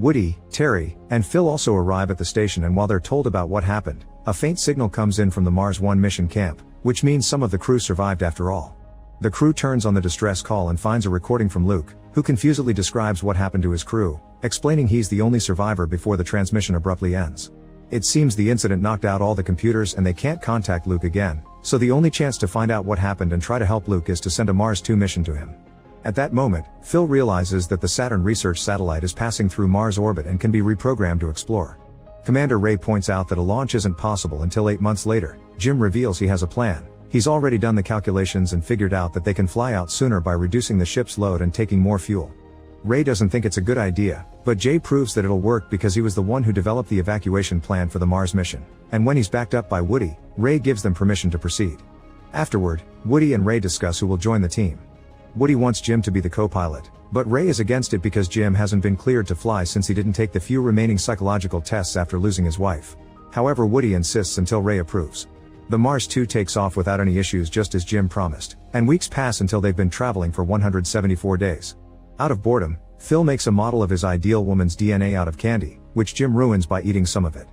Woody, Terry, and Phil also arrive at the station, and while they're told about what happened, a faint signal comes in from the Mars One mission camp, which means some of the crew survived after all. The crew turns on the distress call and finds a recording from Luke, who confusedly describes what happened to his crew, explaining he's the only survivor before the transmission abruptly ends. It seems the incident knocked out all the computers and they can't contact Luke again, so the only chance to find out what happened and try to help Luke is to send a Mars 2 mission to him. At that moment, Phil realizes that the Saturn research satellite is passing through Mars orbit and can be reprogrammed to explore. Commander Ray points out that a launch isn't possible until 8 months later. Jim reveals he has a plan. He's already done the calculations and figured out that they can fly out sooner by reducing the ship's load and taking more fuel. Ray doesn't think it's a good idea, but Jay proves that it'll work because he was the one who developed the evacuation plan for the Mars mission, and when he's backed up by Woody, Ray gives them permission to proceed. Afterward, Woody and Ray discuss who will join the team. Woody wants Jim to be the co-pilot, but Ray is against it because Jim hasn't been cleared to fly since he didn't take the few remaining psychological tests after losing his wife. However, Woody insists until Ray approves. The Mars 2 takes off without any issues just as Jim promised, and weeks pass until they've been traveling for 174 days. Out of boredom, Phil makes a model of his ideal woman's DNA out of candy, which Jim ruins by eating some of it.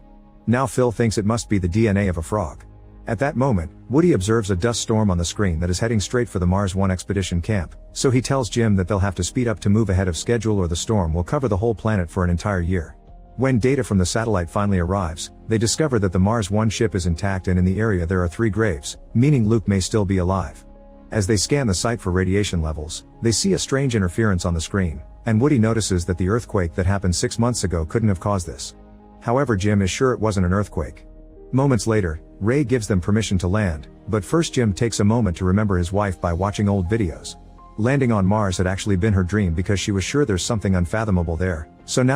Now Phil thinks it must be the DNA of a frog. At that moment, Woody observes a dust storm on the screen that is heading straight for the Mars 1 expedition camp, so he tells Jim that they'll have to speed up to move ahead of schedule or the storm will cover the whole planet for an entire year. When data from the satellite finally arrives, they discover that the Mars 1 ship is intact and in the area there are 3 graves, meaning Luke may still be alive. As they scan the site for radiation levels, they see a strange interference on the screen, and Woody notices that the earthquake that happened 6 months ago couldn't have caused this. However, Jim is sure it wasn't an earthquake. Moments later, Ray gives them permission to land, but first Jim takes a moment to remember his wife by watching old videos. Landing on Mars had actually been her dream because she was sure there's something unfathomable there, so now